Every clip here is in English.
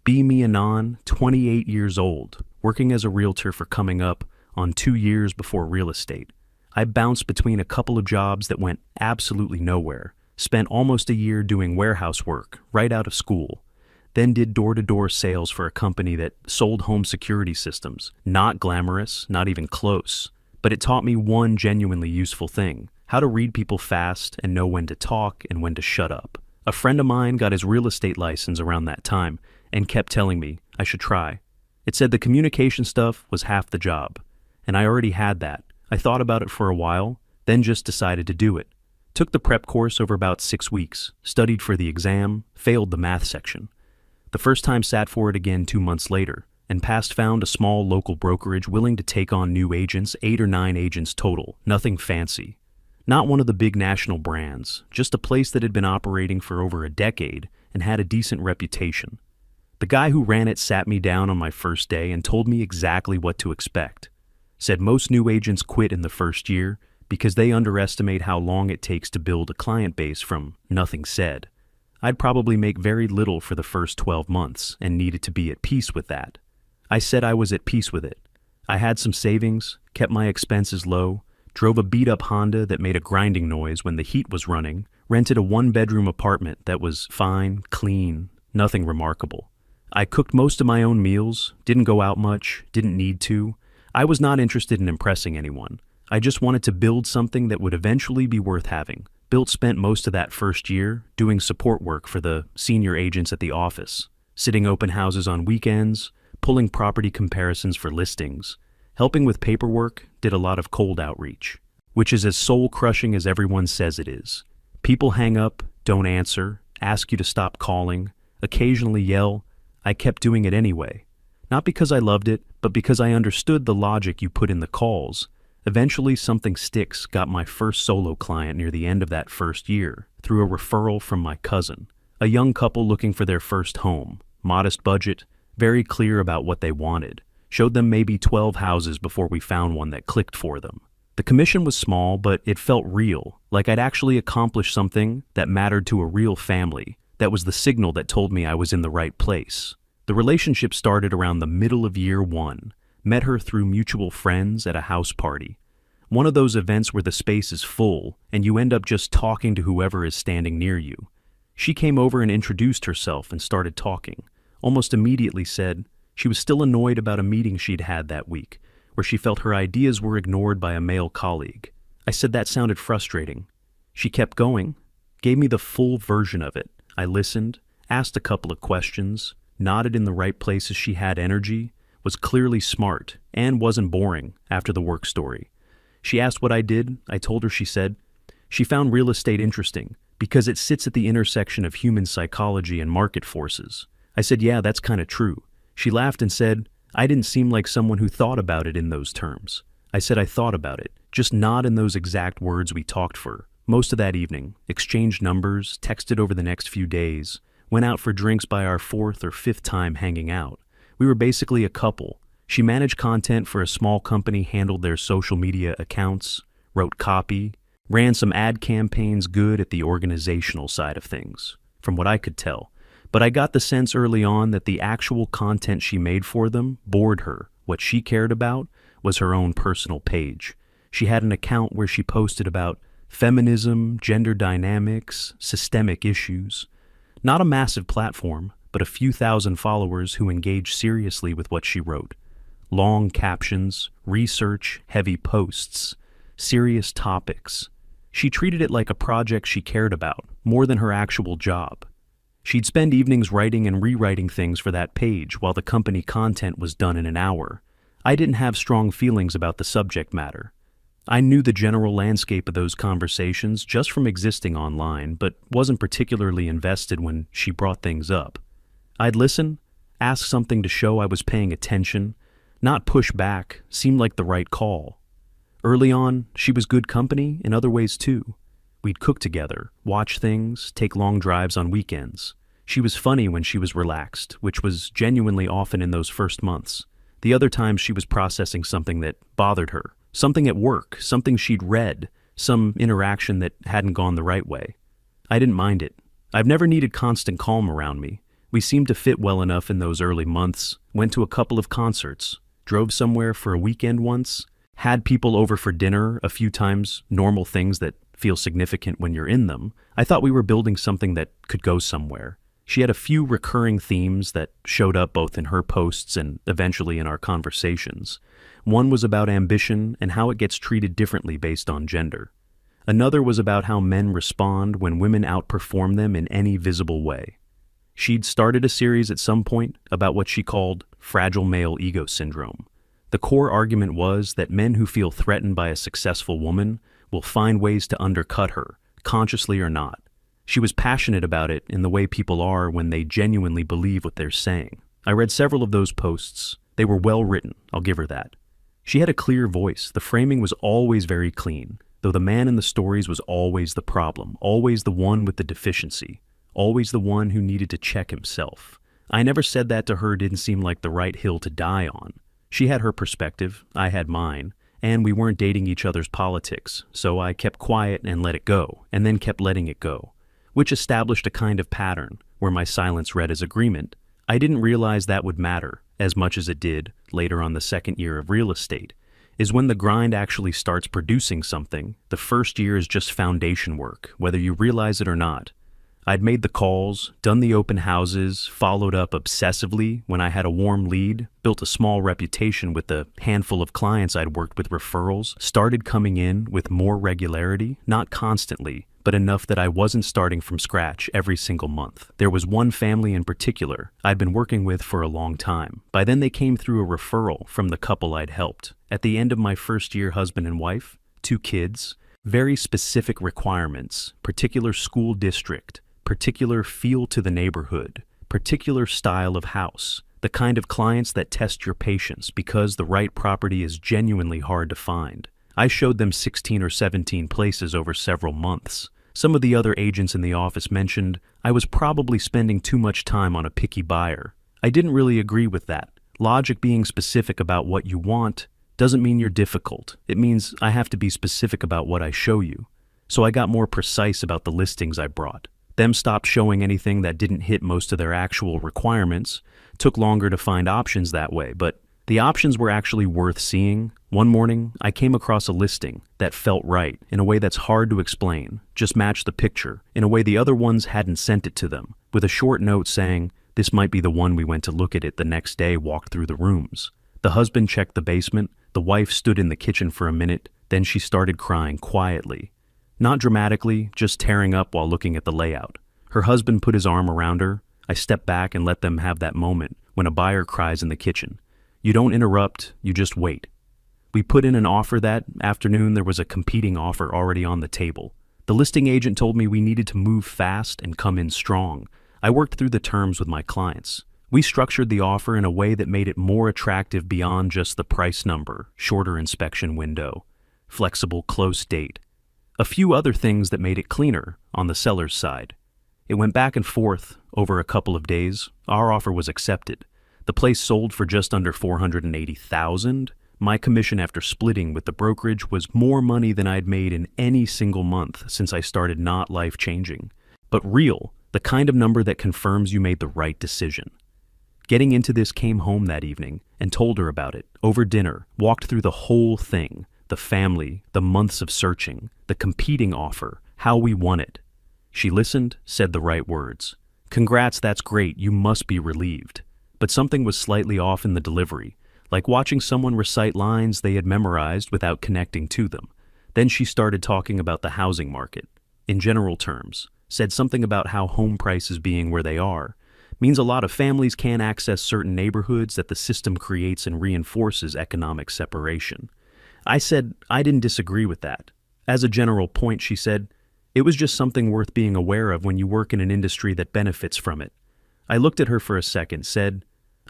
Be me anon, 28 years old, working as a realtor for coming up on 2 years before real estate. I bounced between a couple of jobs that went absolutely nowhere, spent almost a year doing warehouse work right out of school, then did door-to-door sales for a company that sold home security systems. Not glamorous, not even close, but it taught me one genuinely useful thing: how to read people fast and know when to talk and when to shut up. A friend of mine got his real estate license around that time and kept telling me I should try. It said the communication stuff was half the job, and I already had that. I thought about it for a while, then just decided to do it. Took the prep course over about 6 weeks, studied for the exam, failed the math section. The first time sat for it again 2 months later, and found a small local brokerage willing to take on new agents, 8 or 9 agents total, nothing fancy. Not one of the big national brands, just a place that had been operating for over a decade and had a decent reputation. The guy who ran it sat me down on my first day and told me exactly what to expect. Said most new agents quit in the first year because they underestimate how long it takes to build a client base from nothing said. I'd probably make very little for the first 12 months and needed to be at peace with that. I said I was at peace with it. I had some savings, kept my expenses low, drove a beat-up Honda that made a grinding noise when the heat was running, rented a 1-bedroom apartment that was fine, clean, nothing remarkable. I cooked most of my own meals, didn't go out much, didn't need to. I was not interested in impressing anyone. I just wanted to build something that would eventually be worth having. Spent most of that first year doing support work for the senior agents at the office, sitting open houses on weekends, pulling property comparisons for listings, helping with paperwork, did a lot of cold outreach, which is as soul-crushing as everyone says it is. People hang up, don't answer, ask you to stop calling, occasionally yell. I kept doing it anyway. Not because I loved it, but because I understood the logic you put in the calls. Eventually, something sticks got my first solo client near the end of that first year, through a referral from my cousin. A young couple looking for their first home, modest budget, very clear about what they wanted. Showed them maybe 12 houses before we found one that clicked for them. The commission was small, but it felt real, like I'd actually accomplished something that mattered to a real family. That was the signal that told me I was in the right place. The relationship started around the middle of year 1. Met her through mutual friends at a house party. One of those events where the space is full and you end up just talking to whoever is standing near you. She came over and introduced herself and started talking. Almost immediately said she was still annoyed about a meeting she'd had that week, where she felt her ideas were ignored by a male colleague. I said that sounded frustrating. She kept going, gave me the full version of it. I listened, asked a couple of questions, nodded in the right places. She had energy, was clearly smart, and wasn't boring after the work story. She asked what I did. I told her. She said she found real estate interesting because it sits at the intersection of human psychology and market forces. I said, yeah, that's kind of true. She laughed and said, I didn't seem like someone who thought about it in those terms. I said I thought about it, just not in those exact words. We talked for most of that evening, exchanged numbers, texted over the next few days, went out for drinks by our 4th or 5th time hanging out. We were basically a couple. She managed content for a small company, handled their social media accounts, wrote copy, ran some ad campaigns, good at the organizational side of things, from what I could tell. But I got the sense early on that the actual content she made for them bored her. What she cared about was her own personal page. She had an account where she posted about feminism, gender dynamics, systemic issues. Not a massive platform, but a few thousand followers who engaged seriously with what she wrote. Long captions, research-heavy posts, serious topics. She treated it like a project she cared about, more than her actual job. She'd spend evenings writing and rewriting things for that page while the company content was done in an hour. I didn't have strong feelings about the subject matter. I knew the general landscape of those conversations just from existing online, but wasn't particularly invested when she brought things up. I'd listen, ask something to show I was paying attention, not push back, seemed like the right call. Early on, she was good company in other ways too. We'd cook together, watch things, take long drives on weekends. She was funny when she was relaxed, which was genuinely often in those first months. The other times she was processing something that bothered her, something at work, something she'd read, some interaction that hadn't gone the right way. I didn't mind it. I've never needed constant calm around me. We seemed to fit well enough in those early months, went to a couple of concerts, drove somewhere for a weekend once, had people over for dinner a few times, normal things that feel significant when you're in them. I thought we were building something that could go somewhere. She had a few recurring themes that showed up both in her posts and eventually in our conversations. One was about ambition and how it gets treated differently based on gender. Another was about how men respond when women outperform them in any visible way. She'd started a series at some point about what she called fragile male ego syndrome. The core argument was that men who feel threatened by a successful woman will find ways to undercut her, consciously or not. She was passionate about it in the way people are when they genuinely believe what they're saying. I read several of those posts. They were well written, I'll give her that. She had a clear voice. The framing was always very clean, though the man in the stories was always the problem, always the one with the deficiency, always the one who needed to check himself. I never said that to her didn't seem like the right hill to die on. She had her perspective, I had mine, and we weren't dating each other's politics, so I kept quiet and let it go, and then kept letting it go, which established a kind of pattern where my silence read as agreement. I didn't realize that would matter as much as it did later on the second year of real estate, is when the grind actually starts producing something. The first year is just foundation work, whether you realize it or not. I'd made the calls, done the open houses, followed up obsessively when I had a warm lead, built a small reputation with the handful of clients I'd worked with referrals, started coming in with more regularity, not constantly, but enough that I wasn't starting from scratch every single month. There was one family in particular I'd been working with for a long time. By then they came through a referral from the couple I'd helped. At the end of my first year, husband and wife, 2 kids, very specific requirements, particular school district, particular feel to the neighborhood, particular style of house, the kind of clients that test your patience because the right property is genuinely hard to find. I showed them 16 or 17 places over several months. Some of the other agents in the office mentioned I was probably spending too much time on a picky buyer. I didn't really agree with that. Logic being specific about what you want doesn't mean you're difficult. It means I have to be specific about what I show you. So I got more precise about the listings I brought. Them stopped showing anything that didn't hit most of their actual requirements. Took longer to find options that way, but the options were actually worth seeing. One morning, I came across a listing that felt right in a way that's hard to explain, just matched the picture, in a way the other ones hadn't sent it to them, with a short note saying, this might be the one. We went to look at it the next day, walked through the rooms. The husband checked the basement, the wife stood in the kitchen for a minute, then she started crying quietly. Not dramatically, just tearing up while looking at the layout. Her husband put his arm around her. I stepped back and let them have that moment when a buyer cries in the kitchen. You don't interrupt, you just wait. We put in an offer that afternoon. There was a competing offer already on the table. The listing agent told me we needed to move fast and come in strong. I worked through the terms with my clients. We structured the offer in a way that made it more attractive beyond just the price number, shorter inspection window, flexible close date. A few other things that made it cleaner on the seller's side. It went back and forth over a couple of days. Our offer was accepted. The place sold for just under $480,000. My commission after splitting with the brokerage was more money than I'd made in any single month since I started Not Life-Changing. But real, the kind of number that confirms you made the right decision. Getting into this, came home that evening and told her about it over dinner, walked through the whole thing. The family, the months of searching, the competing offer, how we won it. She listened, said the right words. Congrats, that's great, you must be relieved. But something was slightly off in the delivery, like watching someone recite lines they had memorized without connecting to them. Then she started talking about the housing market, in general terms, said something about how home prices being where they are means a lot of families can't access certain neighborhoods, that the system creates and reinforces economic separation. I said I didn't disagree with that. As a general point, she said, it was just something worth being aware of when you work in an industry that benefits from it. I looked at her for a second, said,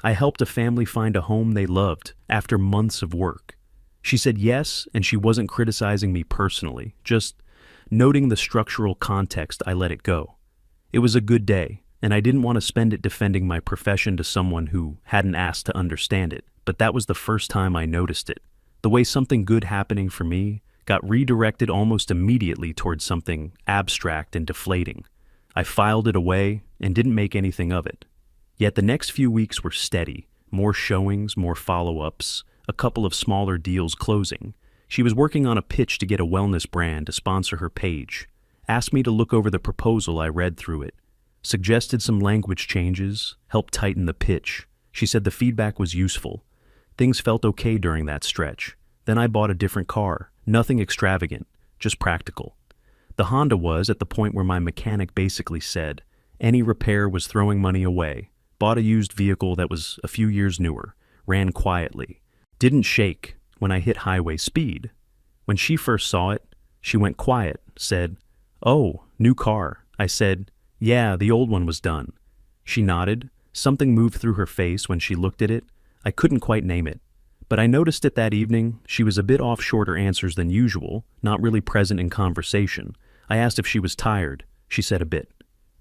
I helped a family find a home they loved after months of work. She said yes, and she wasn't criticizing me personally, just noting the structural context. I let it go. It was a good day, and I didn't want to spend it defending my profession to someone who hadn't asked to understand it, but that was the first time I noticed it. The way something good happening for me got redirected almost immediately towards something abstract and deflating. I filed it away and didn't make anything of it. Yet the next few weeks were steady, more showings, more follow-ups, a couple of smaller deals closing. She was working on a pitch to get a wellness brand to sponsor her page, asked me to look over the proposal. I read through it, suggested some language changes, helped tighten the pitch. She said the feedback was useful. Things felt okay during that stretch. Then I bought a different car, nothing extravagant, just practical. The Honda was at the point where my mechanic basically said any repair was throwing money away. Bought a used vehicle that was a few years newer, ran quietly, didn't shake when I hit highway speed. When she first saw it, she went quiet, said, "Oh, new car." I said, "Yeah, the old one was done." She nodded. Something moved through her face when she looked at it. I couldn't quite name it. But I noticed it that evening. She was a bit off shorter answers than usual, not really present in conversation. I asked if she was tired. She said a bit.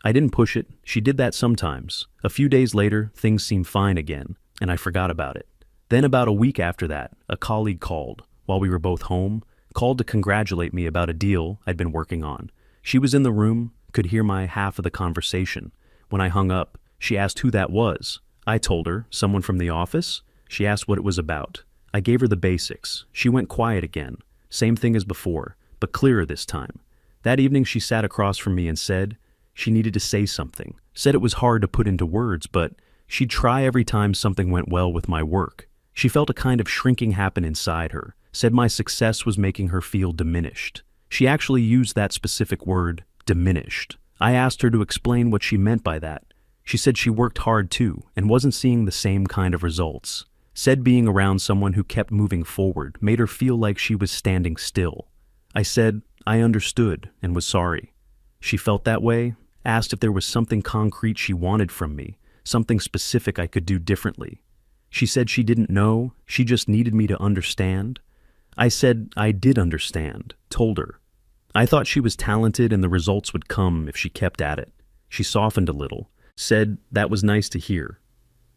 I didn't push it. She did that sometimes. A few days later, things seemed fine again, and I forgot about it. Then about a week after that, a colleague called, while we were both home, called to congratulate me about a deal I'd been working on. She was in the room, could hear my half of the conversation. When I hung up, she asked who that was. I told her, someone from the office. She asked what it was about. I gave her the basics. She went quiet again. Same thing as before, but clearer this time. That evening she sat across from me and said she needed to say something. Said it was hard to put into words, but she'd try every time something went well with my work. She felt a kind of shrinking happen inside her. Said my success was making her feel diminished. She actually used that specific word, diminished. I asked her to explain what she meant by that. She said she worked hard too and wasn't seeing the same kind of results. Said being around someone who kept moving forward made her feel like she was standing still. I said I understood and was sorry. She felt that way, asked if there was something concrete she wanted from me, something specific I could do differently. She said she didn't know, she just needed me to understand. I said I did understand, told her. I thought she was talented and the results would come if she kept at it. She softened a little, said that was nice to hear.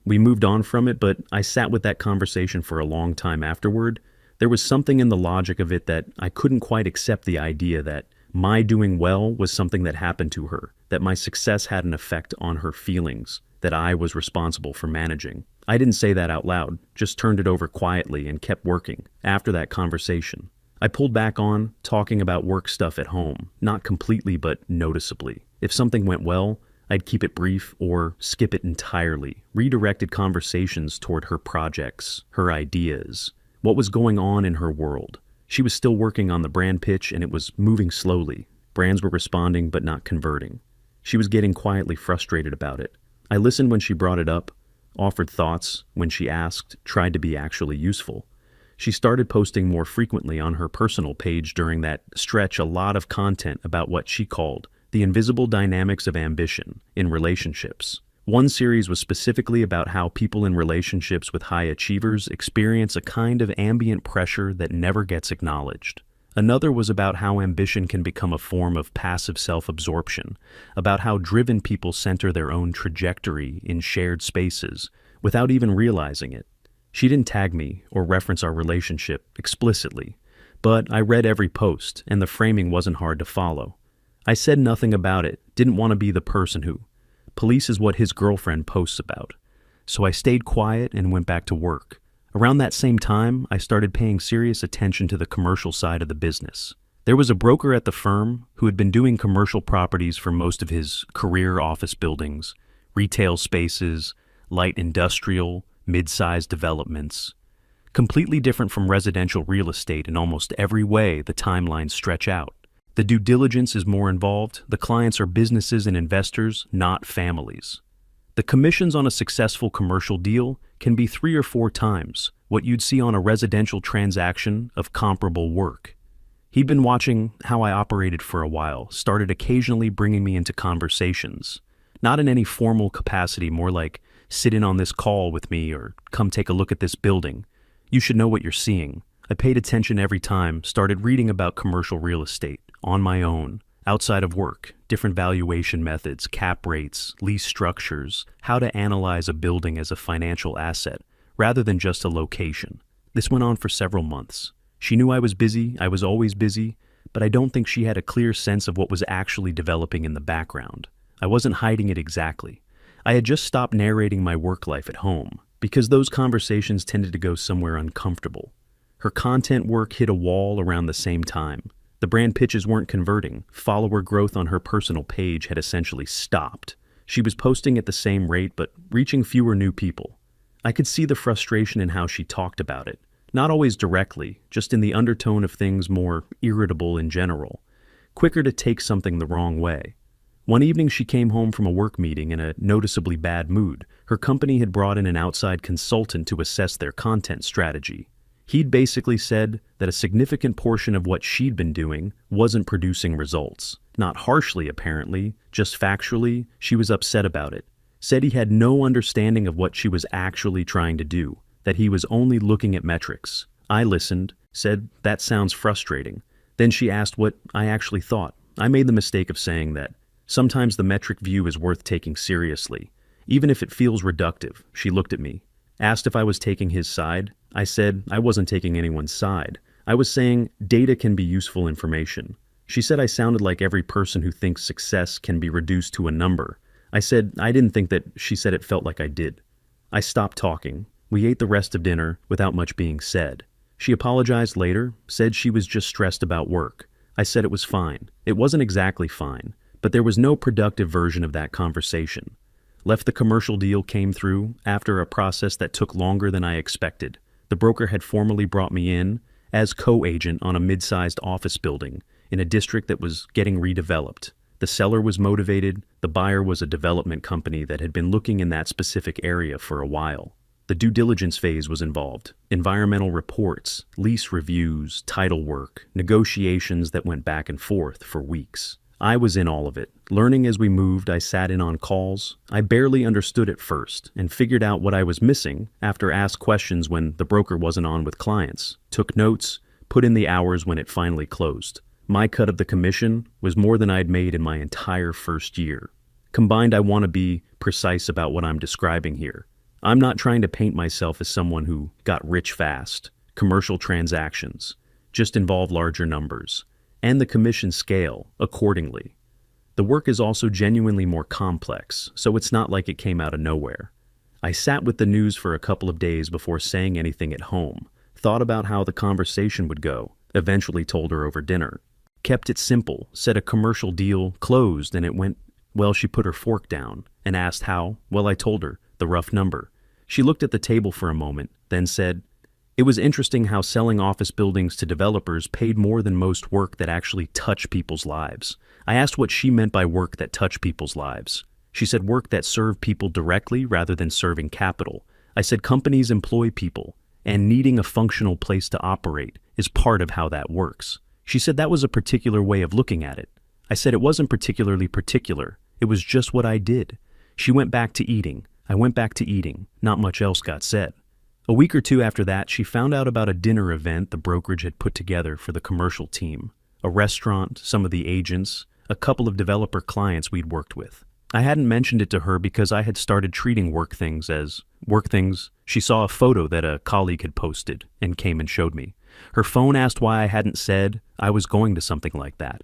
We moved on from it, but I sat with that conversation for a long time afterward. There was something in the logic of it that I couldn't quite accept, the idea that my doing well was something that happened to her, that my success had an effect on her feelings, that I was responsible for managing. I didn't say that out loud, just turned it over quietly and kept working. After that conversation, I pulled back on talking about work stuff at home, not completely but noticeably. If something went well, I'd keep it brief or skip it entirely, redirected conversations toward her projects, her ideas, what was going on in her world. She was still working on the brand pitch and it was moving slowly. Brands were responding but not converting. She was getting quietly frustrated about it. I listened when she brought it up, offered thoughts when she asked, tried to be actually useful. She started posting more frequently on her personal page during that stretch, a lot of content about what she called the invisible dynamics of ambition in relationships. One series was specifically about how people in relationships with high achievers experience a kind of ambient pressure that never gets acknowledged. Another was about how ambition can become a form of passive self-absorption, about how driven people center their own trajectory in shared spaces without even realizing it. She didn't tag me or reference our relationship explicitly, but I read every post and the framing wasn't hard to follow. I said nothing about it, didn't want to be the person who polices what his girlfriend posts about. So I stayed quiet and went back to work. Around that same time, I started paying serious attention to the commercial side of the business. There was a broker at the firm who had been doing commercial properties for most of his career: office buildings, retail spaces, light industrial, mid-sized developments. Completely different from residential real estate in almost every way the timelines stretch out. The due diligence is more involved. The clients are businesses and investors, not families. The commissions on a successful commercial deal can be 3 or 4 times what you'd see on a residential transaction of comparable work. He'd been watching how I operated for a while, started occasionally bringing me into conversations. Not in any formal capacity, more like, sit in on this call with me or come take a look at this building. You should know what you're seeing. I paid attention every time, started reading about commercial real estate, on my own, outside of work, different valuation methods, cap rates, lease structures, how to analyze a building as a financial asset, rather than just a location. This went on for several months. She knew I was busy, I was always busy, but I don't think she had a clear sense of what was actually developing in the background. I wasn't hiding it exactly. I had just stopped narrating my work life at home, because those conversations tended to go somewhere uncomfortable. Her content work hit a wall around the same time. The brand pitches weren't converting. Follower growth on her personal page had essentially stopped. She was posting at the same rate, but reaching fewer new people. I could see the frustration in how she talked about it. Not always directly, just in the undertone of things more irritable in general. Quicker to take something the wrong way. One evening she came home from a work meeting in a noticeably bad mood. Her company had brought in an outside consultant to assess their content strategy. He'd basically said that a significant portion of what she'd been doing wasn't producing results. Not harshly, apparently, just factually, she was upset about it. Said he had no understanding of what she was actually trying to do, that he was only looking at metrics. I listened, said, "That sounds frustrating." Then she asked what I actually thought. I made the mistake of saying that sometimes the metric view is worth taking seriously, even if it feels reductive. She looked at me, asked if I was taking his side. I said I wasn't taking anyone's side. I was saying data can be useful information. She said I sounded like every person who thinks success can be reduced to a number. I said I didn't think that. She said it felt like I did. I stopped talking. We ate the rest of dinner without much being said. She apologized later, said she was just stressed about work. I said it was fine. It wasn't exactly fine, but there was no productive version of that conversation. Left the commercial deal came through after a process that took longer than I expected. The broker had formally brought me in as co-agent on a mid-sized office building in a district that was getting redeveloped. The seller was motivated. The buyer was a development company that had been looking in that specific area for a while. The due diligence phase was involved. Environmental reports, lease reviews, title work, negotiations that went back and forth for weeks. I was in all of it. Learning as we moved, I sat in on calls. I barely understood at first and figured out what I was missing after asked questions when the broker wasn't on with clients. Took notes, put in the hours when it finally closed. My cut of the commission was more than I'd made in my entire first year. Combined, I want to be precise about what I'm describing here. I'm not trying to paint myself as someone who got rich fast. Commercial transactions just involve larger numbers, and the commission scale accordingly. The work is also genuinely more complex, so it's not like it came out of nowhere. I sat with the news for a couple of days before saying anything at home, thought about how the conversation would go, eventually told her over dinner. Kept it simple, said a commercial deal closed and it went, well, she put her fork down and asked how. Well, I told her, the rough number. She looked at the table for a moment, then said, "It was interesting how selling office buildings to developers paid more than most work that actually touched people's lives." I asked what she meant by work that touched people's lives. She said work that served people directly rather than serving capital. I said companies employ people, and needing a functional place to operate is part of how that works. She said that was a particular way of looking at it. I said it wasn't particularly particular. It was just what I did. She went back to eating. I went back to eating. Not much else got said. A week or two after that, she found out about a dinner event the brokerage had put together for the commercial team. A restaurant, some of the agents, a couple of developer clients we'd worked with. I hadn't mentioned it to her because I had started treating work things as work things. She saw a photo that a colleague had posted and came and showed me. Her phone asked why I hadn't said I was going to something like that.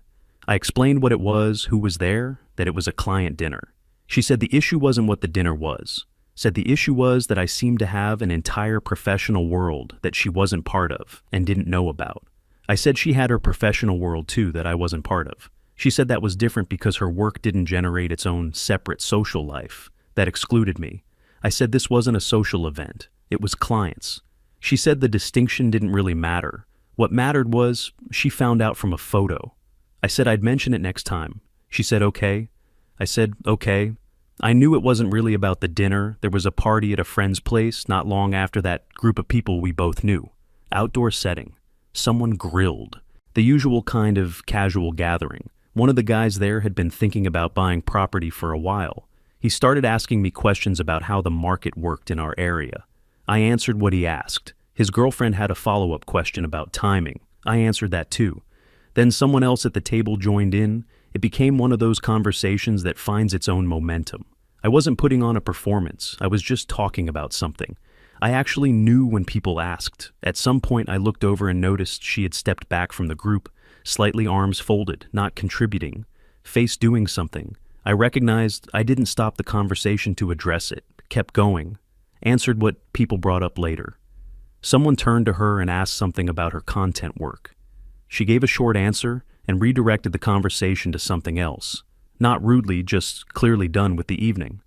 I explained what it was, who was there, that it was a client dinner. She said the issue wasn't what the dinner was. Said the issue was that I seemed to have an entire professional world that she wasn't part of and didn't know about. I said she had her professional world too that I wasn't part of. She said that was different because her work didn't generate its own separate social life. That excluded me. I said this wasn't a social event. It was clients. She said the distinction didn't really matter. What mattered was she found out from a photo. I said I'd mention it next time. She said okay. I said okay. I knew it wasn't really about the dinner. There was a party at a friend's place not long after that group of people we both knew. Outdoor setting. Someone grilled. The usual kind of casual gathering. One of the guys there had been thinking about buying property for a while. He started asking me questions about how the market worked in our area. I answered what he asked. His girlfriend had a follow-up question about timing. I answered that too. Then someone else at the table joined in. It became one of those conversations that finds its own momentum. I wasn't putting on a performance. I was just talking about something. I actually knew when people asked. At some point I looked over and noticed she had stepped back from the group, slightly arms folded, not contributing, face doing something. I recognized I didn't stop the conversation to address it, kept going, answered what people brought up later. Someone turned to her and asked something about her content work. She gave a short answer and redirected the conversation to something else. Not rudely, just clearly done with the evening.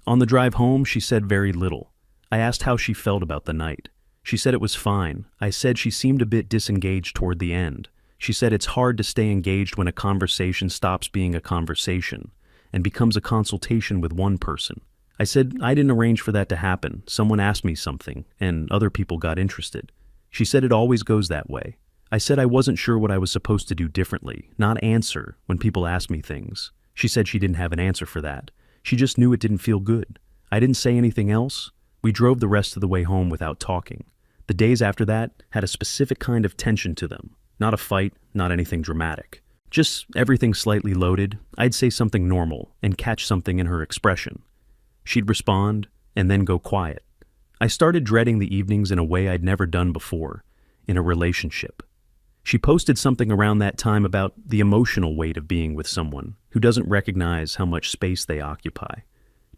On the drive home, she said very little. I asked how she felt about the night. She said it was fine. I said she seemed a bit disengaged toward the end. She said it's hard to stay engaged when a conversation stops being a conversation and becomes a consultation with one person. I said I didn't arrange for that to happen. Someone asked me something, and other people got interested. She said it always goes that way. I said I wasn't sure what I was supposed to do differently, not answer when people asked me things. She said she didn't have an answer for that. She just knew it didn't feel good. I didn't say anything else. We drove the rest of the way home without talking. The days after that had a specific kind of tension to them. Not a fight, not anything dramatic. Just everything slightly loaded. I'd say something normal and catch something in her expression. She'd respond and then go quiet. I started dreading the evenings in a way I'd never done before, in a relationship. She posted something around that time about the emotional weight of being with someone who doesn't recognize how much space they occupy.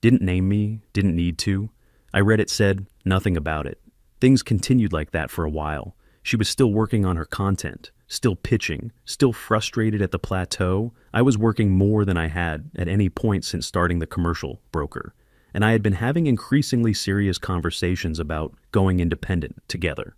Didn't name me, didn't need to. I read it said nothing about it. Things continued like that for a while. She was still working on her content, still pitching, still frustrated at the plateau. I was working more than I had at any point since starting the commercial broker, and I had been having increasingly serious conversations about going independent together.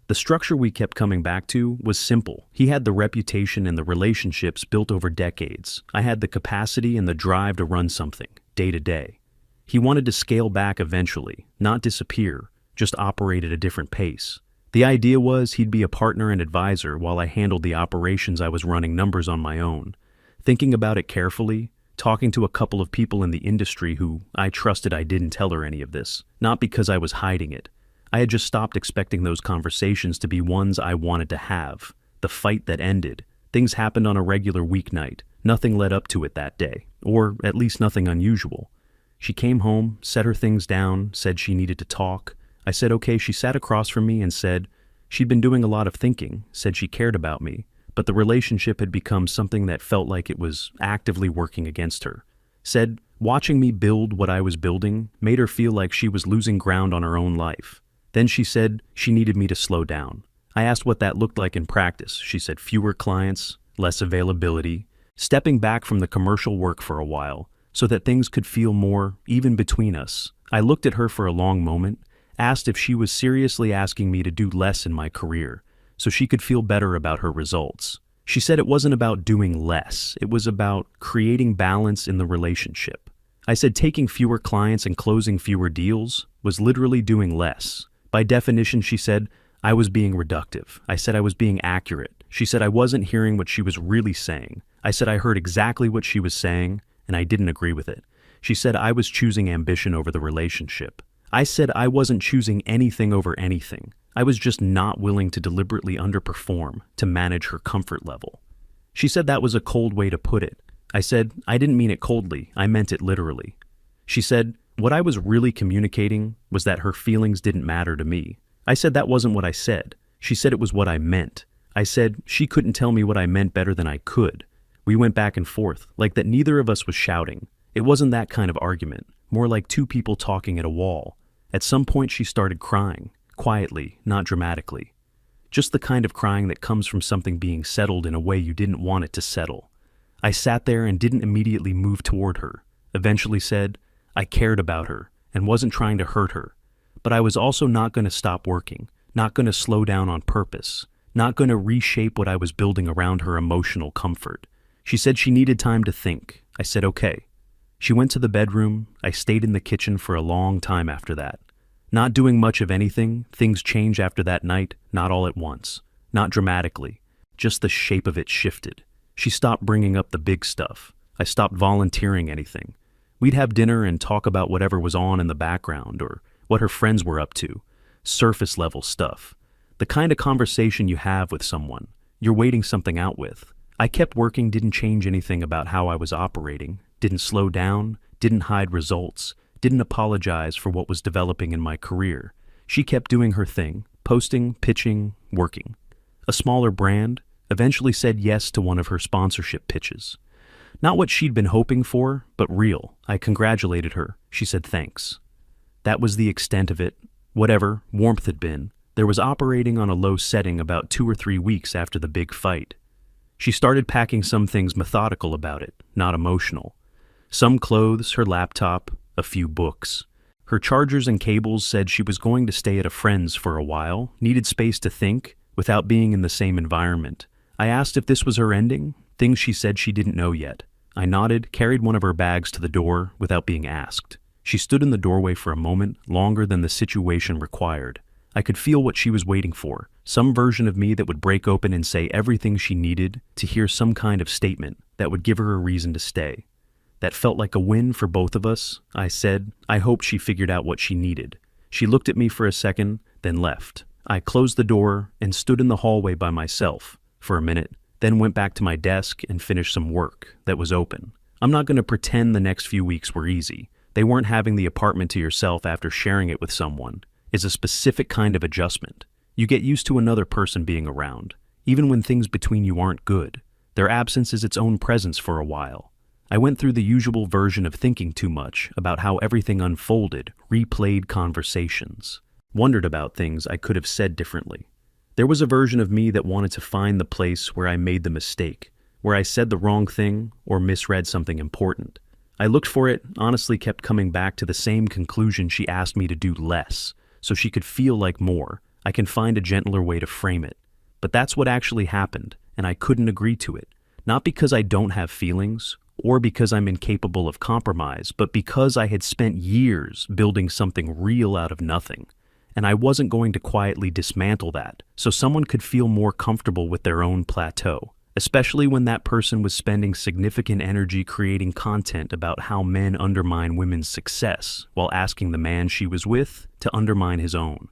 The structure we kept coming back to was simple. He had the reputation and the relationships built over decades. I had the capacity and the drive to run something, day to day. He wanted to scale back eventually, not disappear, just operate at a different pace. The idea was he'd be a partner and advisor while I handled the operations I was running numbers on my own. Thinking about it carefully, talking to a couple of people in the industry who I trusted I didn't tell her any of this, not because I was hiding it. I had just stopped expecting those conversations to be ones I wanted to have. The fight that ended. Things happened on a regular weeknight. Nothing led up to it that day, or at least nothing unusual. She came home, set her things down, said she needed to talk. I said okay. She sat across from me and said she'd been doing a lot of thinking, said she cared about me, but the relationship had become something that felt like it was actively working against her. Said watching me build what I was building made her feel like she was losing ground on her own life. Then she said she needed me to slow down. I asked what that looked like in practice. She said fewer clients, less availability, stepping back from the commercial work for a while so that things could feel more even between us. I looked at her for a long moment, asked if she was seriously asking me to do less in my career so she could feel better about her results. She said it wasn't about doing less, it was about creating balance in the relationship. I said taking fewer clients and closing fewer deals was literally doing less. By definition, she said, I was being reductive. I said I was being accurate. She said I wasn't hearing what she was really saying. I said I heard exactly what she was saying, and I didn't agree with it. She said I was choosing ambition over the relationship. I said I wasn't choosing anything over anything. I was just not willing to deliberately underperform to manage her comfort level. She said that was a cold way to put it. I said I didn't mean it coldly. I meant it literally. She said what I was really communicating was that her feelings didn't matter to me. I said that wasn't what I said. She said it was what I meant. I said she couldn't tell me what I meant better than I could. We went back and forth, like that neither of us was shouting. It wasn't that kind of argument, more like two people talking at a wall. At some point she started crying, quietly, not dramatically. Just the kind of crying that comes from something being settled in a way you didn't want it to settle. I sat there and didn't immediately move toward her. Eventually said, I cared about her and wasn't trying to hurt her, but I was also not going to stop working, not going to slow down on purpose, not going to reshape what I was building around her emotional comfort. She said she needed time to think. I said okay. She went to the bedroom. I stayed in the kitchen for a long time after that. Not doing much of anything. Things changed after that night, not all at once, not dramatically, just the shape of it shifted. She stopped bringing up the big stuff. I stopped volunteering anything. We'd have dinner and talk about whatever was on in the background or what her friends were up to, surface level stuff. The kind of conversation you have with someone you're waiting something out with. I kept working, didn't change anything about how I was operating, didn't slow down, didn't hide results, didn't apologize for what was developing in my career. She kept doing her thing, posting, pitching, working. A smaller brand eventually said yes to one of her sponsorship pitches. Not what she'd been hoping for, but real. I congratulated her. She said thanks. That was the extent of it. Whatever warmth had been, there was operating on a low setting about 2 or 3 weeks after the big fight. She started packing some things methodical about it, not emotional. Some clothes, her laptop, a few books. Her chargers and cables said she was going to stay at a friend's for a while, needed space to think, without being in the same environment. I asked if this was her ending, things she said she didn't know yet. I nodded, carried one of her bags to the door without being asked. She stood in the doorway for a moment, longer than the situation required. I could feel what she was waiting for, some version of me that would break open and say everything she needed to hear some kind of statement that would give her a reason to stay. That felt like a win for both of us. I said, I hoped she figured out what she needed. She looked at me for a second, then left. I closed the door and stood in the hallway by myself for a minute, then went back to my desk and finished some work that was open. I'm not going to pretend the next few weeks were easy. They weren't having the apartment to yourself after sharing it with someone. It's a specific kind of adjustment. You get used to another person being around, even when things between you aren't good. Their absence is its own presence for a while. I went through the usual version of thinking too much about how everything unfolded, replayed conversations, wondered about things I could have said differently. There was a version of me that wanted to find the place where I made the mistake, where I said the wrong thing or misread something important. I looked for it, honestly kept coming back to the same conclusion. She asked me to do less, so she could feel like more. I can find a gentler way to frame it. But that's what actually happened, and I couldn't agree to it. Not because I don't have feelings, or because I'm incapable of compromise, but because I had spent years building something real out of nothing. And I wasn't going to quietly dismantle that, so someone could feel more comfortable with their own plateau. Especially when that person was spending significant energy creating content about how men undermine women's success, while asking the man she was with to undermine his own.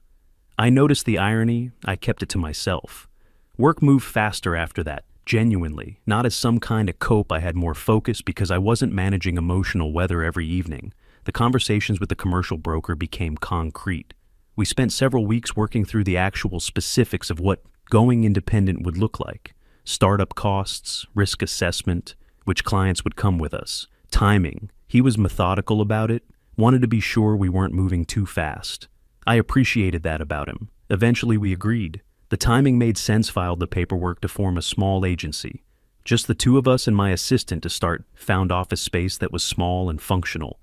I noticed the irony. I kept it to myself. Work moved faster after that, genuinely, not as some kind of cope. I had more focus because I wasn't managing emotional weather every evening. The conversations with the commercial broker became concrete. We spent several weeks working through the actual specifics of what going independent would look like. Startup costs, risk assessment, which clients would come with us, timing. He was methodical about it, wanted to be sure we weren't moving too fast. I appreciated that about him. Eventually we agreed. The timing made sense. Filed the paperwork to form a small agency. Just the two of us and my assistant to start. Found office space that was small and functional.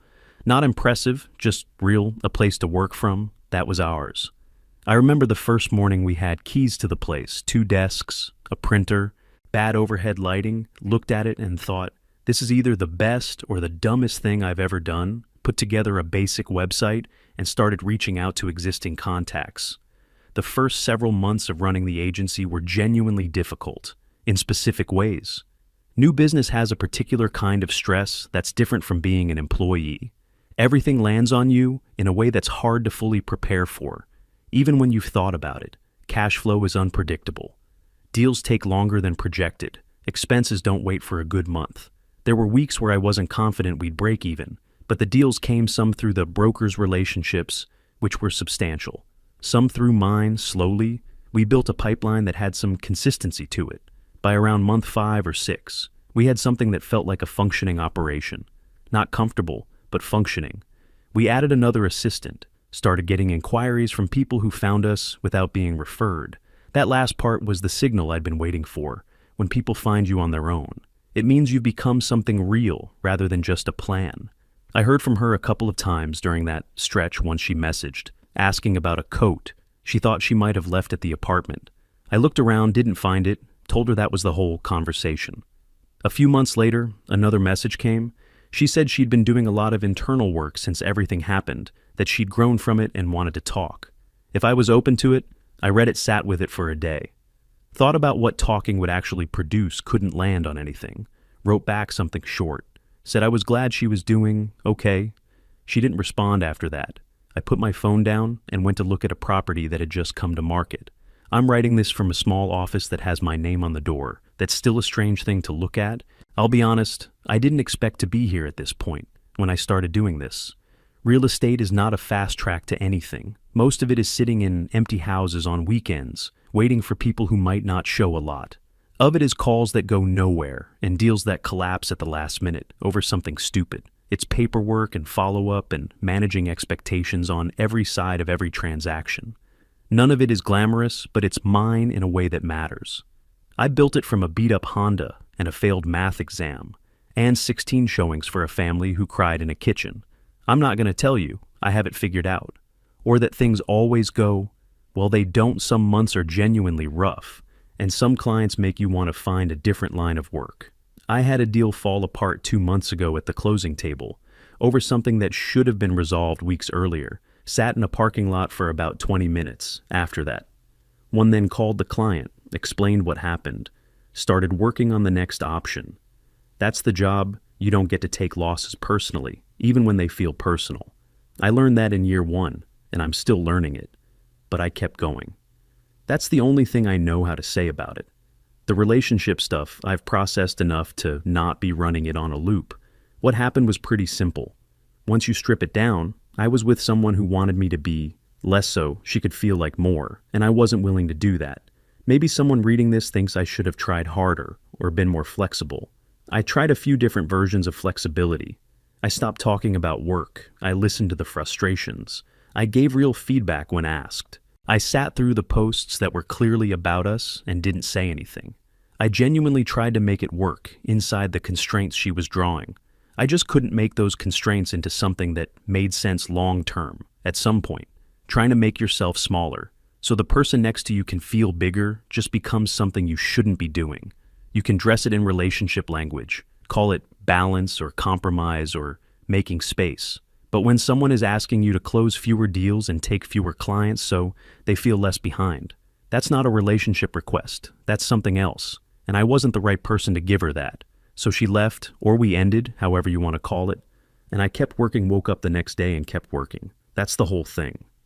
Not impressive, just real, a place to work from. That was ours. I remember the first morning we had keys to the place, 2 desks, a printer, bad overhead lighting, looked at it and thought, this is either the best or the dumbest thing I've ever done. Put together a basic website and started reaching out to existing contacts. The first several months of running the agency were genuinely difficult, in specific ways. New business has a particular kind of stress that's different from being an employee. Everything lands on you in a way that's hard to fully prepare for, even when you've thought about it. Cash flow is unpredictable. Deals take longer than projected. Expenses don't wait for a good month. There were weeks where I wasn't confident we'd break even, but the deals came, some through the broker's relationships, which were substantial. Some through mine, slowly. We built a pipeline that had some consistency to it. By around month 5 or 6, we had something that felt like a functioning operation. Not comfortable, but functioning. We added another assistant, started getting inquiries from people who found us without being referred. That last part was the signal I'd been waiting for. When people find you on their own, it means you've become something real rather than just a plan. I heard from her a couple of times during that stretch. Once she messaged, asking about a coat she thought she might have left at the apartment. I looked around, didn't find it, told her that was the whole conversation. A few months later, another message came. She said she'd been doing a lot of internal work since everything happened, that she'd grown from it and wanted to talk. If I was open to it, I read it, sat with it for a day. Thought about what talking would actually produce, couldn't land on anything. Wrote back something short. Said I was glad she was doing okay. She didn't respond after that. I put my phone down and went to look at a property that had just come to market. I'm writing this from a small office that has my name on the door. That's still a strange thing to look at. I'll be honest, I didn't expect to be here at this point when I started doing this. Real estate is not a fast track to anything. Most of it is sitting in empty houses on weekends, waiting for people who might not show a lot. Of it is calls that go nowhere and deals that collapse at the last minute over something stupid. It's paperwork and follow-up and managing expectations on every side of every transaction. None of it is glamorous, but it's mine in a way that matters. I built it from a beat-up Honda and a failed math exam, and 16 showings for a family who cried in a kitchen. I'm not going to tell you I have it figured out. Or that things always go, well, they don't. Some months are genuinely rough, and some clients make you want to find a different line of work. I had a deal fall apart 2 months ago at the closing table over something that should have been resolved weeks earlier. Sat in a parking lot for about 20 minutes after that. One then called the client, explained what happened, started working on the next option. That's the job. You don't get to take losses personally, even when they feel personal. I learned that in year 1, and I'm still learning it, but I kept going. That's the only thing I know how to say about it. The relationship stuff, I've processed enough to not be running it on a loop. What happened was pretty simple. Once you strip it down, I was with someone who wanted me to be less so she could feel like more, and I wasn't willing to do that. Maybe someone reading this thinks I should have tried harder or been more flexible. I tried a few different versions of flexibility. I stopped talking about work. I listened to the frustrations. I gave real feedback when asked. I sat through the posts that were clearly about us and didn't say anything. I genuinely tried to make it work inside the constraints she was drawing. I just couldn't make those constraints into something that made sense long term, at some point. Trying to make yourself smaller, so the person next to you can feel bigger, just becomes something you shouldn't be doing. You can dress it in relationship language, call it balance or compromise or making space. But when someone is asking you to close fewer deals and take fewer clients so they feel less behind, that's not a relationship request. That's something else. And I wasn't the right person to give her that. So she left, or we ended, however you want to call it. And I kept working, woke up the next day and kept working. That's the whole thing.